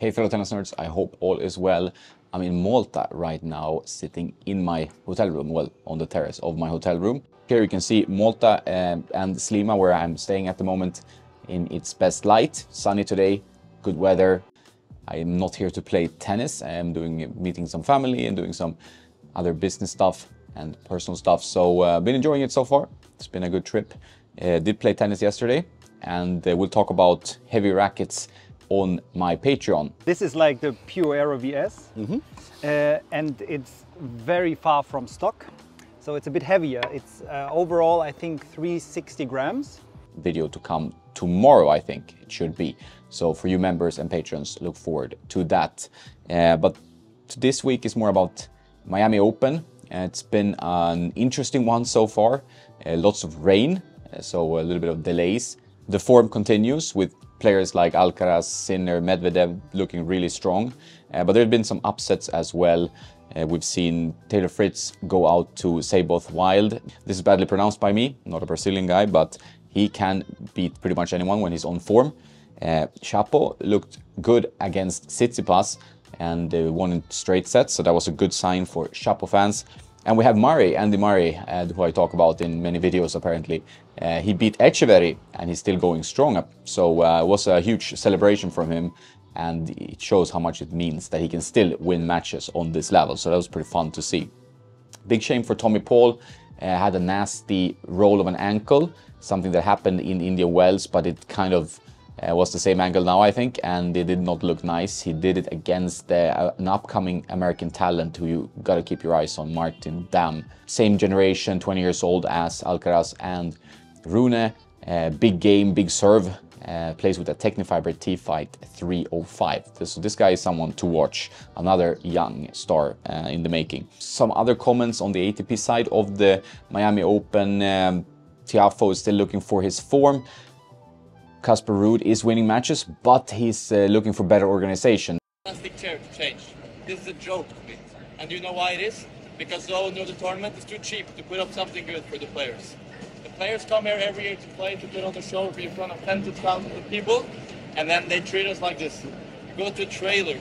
Hey fellow tennis nerds, I hope all is well. I'm in Malta right now, sitting in my hotel room, well, on the terrace of my hotel room. Here you can see Malta and Slima, where I'm staying at the moment, in its best light. Sunny today, good weather. I am not here to play tennis. I am meeting some family and doing some other business stuff and personal stuff. So been enjoying it so far. It's been a good trip. Did play tennis yesterday, and we'll talk about heavy rackets on my Patreon. This is like the Pure Aero VS, and it's very far from stock, so it's a bit heavier. It's overall, I think, 360 grams. Video to come tomorrow, I think it should be. So for you members and patrons, look forward to that. But this week is more about Miami Open. It's been an interesting one so far. Lots of rain, so a little bit of delays. The form continues with players like Alcaraz, Sinner, Medvedev looking really strong. But there have been some upsets as well. We've seen Taylor Fritz go out to Seyboth Wild. This is badly pronounced by me, not a Brazilian guy, but he can beat pretty much anyone when he's on form. Chapo looked good against Tsitsipas and won in straight sets, so that was a good sign for Chapo fans. And we have Murray, Andy Murray, who I talk about in many videos apparently. He beat Etcheverry and he's still going strong. So it was a huge celebration from him, and it shows how much it means that he can still win matches on this level. So that was pretty fun to see. Big shame for Tommy Paul. Had a nasty roll of an ankle, something that happened in Indian Wells, but it kind of was the same angle now, I think, and it did not look nice. He did it against an upcoming American talent who you gotta keep your eyes on, Martin Dam. Same generation, 20 years old as Alcaraz and Rune. Big game, big serve. Plays with a Technifiber T-Fight 305. So this guy is someone to watch. Another young star in the making. Some other comments on the ATP side of the Miami Open. Tiafoe is still looking for his form. Casper Ruud is winning matches, but he's looking for better organization. Plastic chair to change. This is a joke. And you know why it is? Because the owner of the tournament is too cheap to put up something good for the players. The players come here every year to play, to put on the show in front of tens of thousands of people, and then they treat us like this. Go to a trailer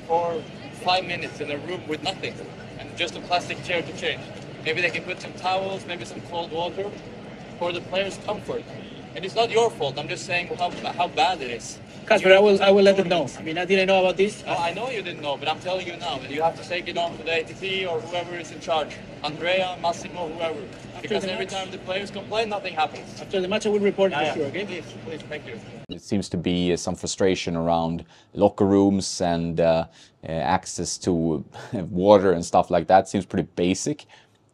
for 5 minutes in a room with nothing, and just a plastic chair to change. Maybe they can put some towels, maybe some cold water, for the players' comfort. And it's not your fault, I'm just saying how bad it is. Casper, I will let them know. I mean, I didn't know about this. No, I know you didn't know, but I'm telling you now. And you have to take it on to the ATP or whoever is in charge. Andrea, Massimo, whoever. Because every time the players complain, nothing happens. After the match, I will report it for sure, okay? Please, thank you. It seems to be some frustration around locker rooms and access to water and stuff like that. Seems pretty basic.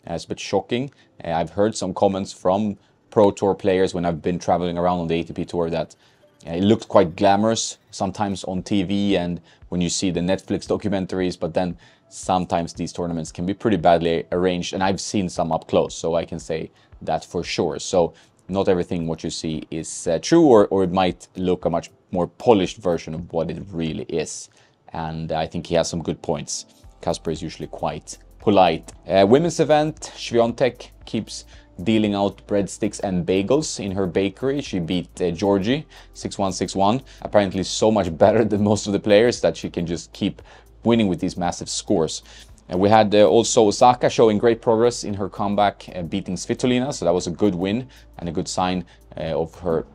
It's a bit shocking. I've heard some comments from Pro Tour players when I've been traveling around on the ATP Tour that it looked quite glamorous sometimes on TV and when you see the Netflix documentaries, but then sometimes these tournaments can be pretty badly arranged, and I've seen some up close, so I can say that for sure. So not everything what you see is true, or it might look a much more polished version of what it really is. And I think he has some good points. Casper is usually quite polite. Women's event, Swiatek keeps dealing out breadsticks and bagels in her bakery. She beat Georgie 6-1, 6-1. Apparently so much better than most of the players that she can just keep winning with these massive scores. We had also Osaka showing great progress in her comeback, beating Svitolina, so that was a good win and a good sign of her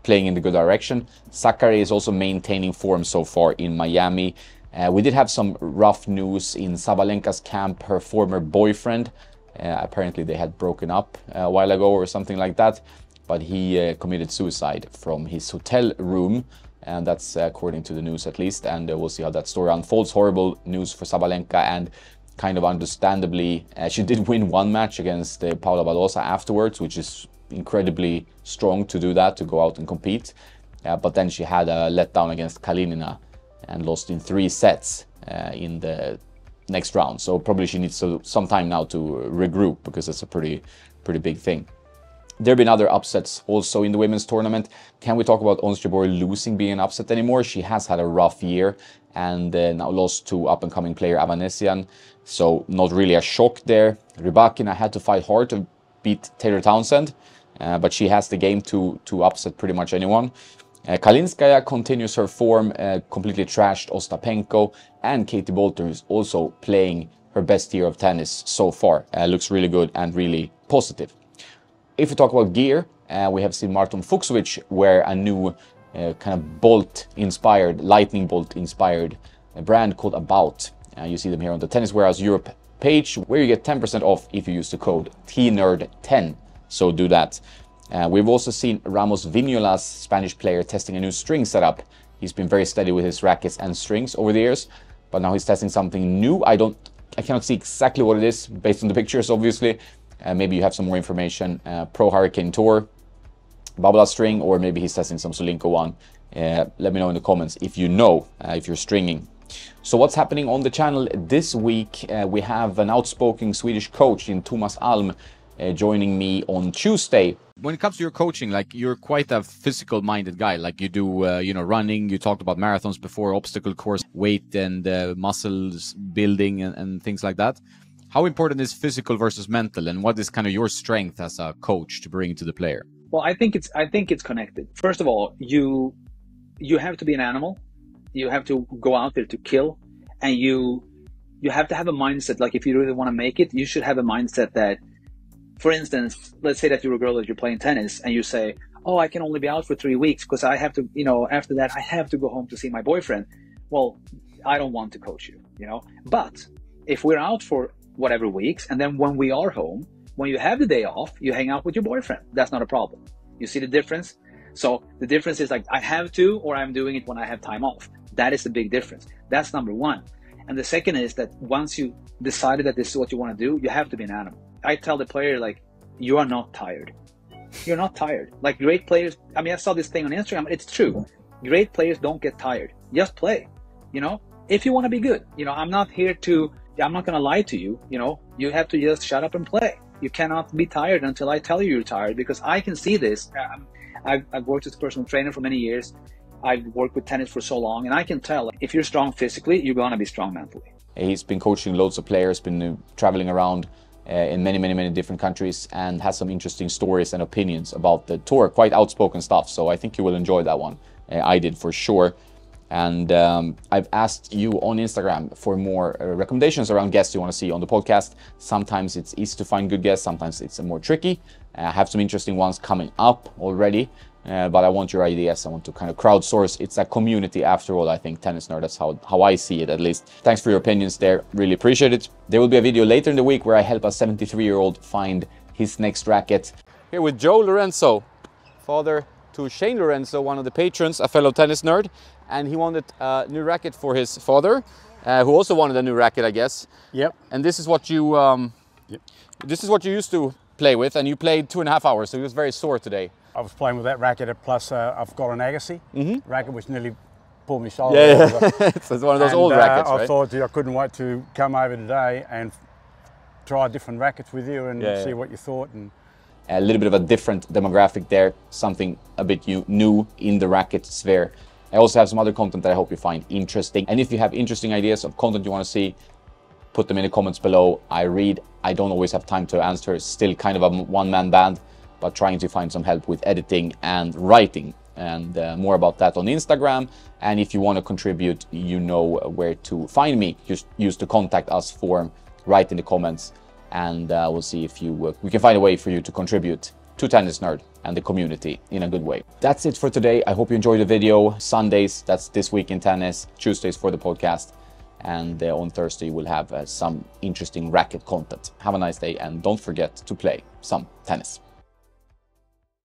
playing in the good direction. Sakkari is also maintaining form so far in Miami. We did have some rough news in Sabalenka's camp. Her former boyfriend, apparently they had broken up a while ago or something like that, but he committed suicide from his hotel room, and that's according to the news at least, and we'll see how that story unfolds. Horrible news for Sabalenka, and kind of understandably she did win one match against Paula Badosa afterwards, which is incredibly strong to do that, to go out and compete, but then she had a letdown against Kalinina and lost in 3 sets in the next round. So probably she needs some time now to regroup, because it's a pretty big thing. There have been other upsets also in the women's tournament. Can we talk about Ons Jabeur losing being an upset anymore? She has had a rough year and now lost to up-and-coming player Avanesian. So not really a shock there. Rybakina had to fight hard to beat Taylor Townsend, but she has the game to upset pretty much anyone. Kalinskaya continues her form, completely trashed Ostapenko, and Katie Boulter is also playing her best year of tennis so far. Looks really good and really positive. If we talk about gear, we have seen Marton Fucsovics wear a new kind of bolt-inspired, lightning bolt-inspired brand called About. You see them here on the Tennis Warehouse Europe page, where you get 10% off if you use the code TNERD10. So do that. We've also seen Ramos Vignolas, Spanish player, testing a new string setup. He's been very steady with his rackets and strings over the years, but now he's testing something new. I cannot see exactly what it is based on the pictures, obviously. Maybe you have some more information. Pro Hurricane Tour, Babala string, or maybe he's testing some Solinco one. Let me know in the comments if you know, if you're stringing. So what's happening on the channel this week? We have an outspoken Swedish coach in Thomas Alm joining me on Tuesday. When it comes to your coaching, like, you're quite a physical minded guy. Like, you do you know, running, you talked about marathons before, obstacle course, weight and muscles building and things like that. How important is physical versus mental, and what is kind of your strength as a coach to bring to the player? Well, I think it's connected. First of all, you have to be an animal. You have to go out there to kill, and you have to have a mindset. Like, if you really want to make it, you should have a mindset that, for instance, let's say that you're a girl that you're playing tennis and you say, oh, I can only be out for 3 weeks because I have to, you know, after that I have to go home to see my boyfriend. Well, I don't want to coach you, you know. But if we're out for whatever weeks, and then when we are home, when you have the day off, you hang out with your boyfriend. That's not a problem. You see the difference? So the difference is, like, I have to, or I'm doing it when I have time off. That is the big difference. That's number one. And the second is that once you decided that this is what you want to do, you have to be an animal. I tell the player, like, you are not tired. You're not tired. Like, great players, I mean, I saw this thing on Instagram. It's true. Great players don't get tired. Just play, you know, if you want to be good. You know, I'm not going to lie to you. You know, you have to just shut up and play. You cannot be tired until I tell you you're tired, because I can see this. I've worked as a personal trainer for many years. I've worked with tennis for so long, and I can tell if you're strong physically, you're going to be strong mentally. He's been coaching loads of players, been traveling around in many different countries, and has some interesting stories and opinions about the tour. Quite outspoken stuff, so I think you will enjoy that one. I did for sure. And I've asked you on Instagram for more recommendations around guests you want to see on the podcast. Sometimes it's easy to find good guests, sometimes it's more tricky. I have some interesting ones coming up already, but I want your ideas. I want to kind of crowdsource. It's a community after all, I think, Tennis Nerd. That's how I see it, at least. Thanks for your opinions there. Really appreciate it. There will be a video later in the week where I help a 73-year-old find his next racket. Here with Joe Lorenzo, father to Shane Lorenzo, one of the patrons, a fellow tennis nerd. And he wanted a new racket for his father, who also wanted a new racket, I guess. Yep. And this is what you this is what you used to play with, and you played 2.5 hours, so he was very sore today. I was playing with that racket, plus I've got an Agassi racket which nearly pulled my shoulder. Yeah, it's one of those old rackets, right? I thought I couldn't wait to come over today and try different rackets with you and see what you thought. And a little bit of a different demographic there, something a bit new in the racket sphere. I also have some other content that I hope you find interesting. And if you have interesting ideas of content you want to see, put them in the comments below. I read. I don't always have time to answer. It's still kind of a one-man band, but trying to find some help with editing and writing. And more about that on Instagram. And if you want to contribute, you know where to find me. Just use the contact us form, write in the comments, and we'll see if we can find a way for you to contribute to Tennis Nerd and the community in a good way. That's it for today. I hope you enjoyed the video. Sundays, that's This Week in Tennis. Tuesdays for the podcast. And on Thursday, we'll have some interesting racket content. Have a nice day, and don't forget to play some tennis.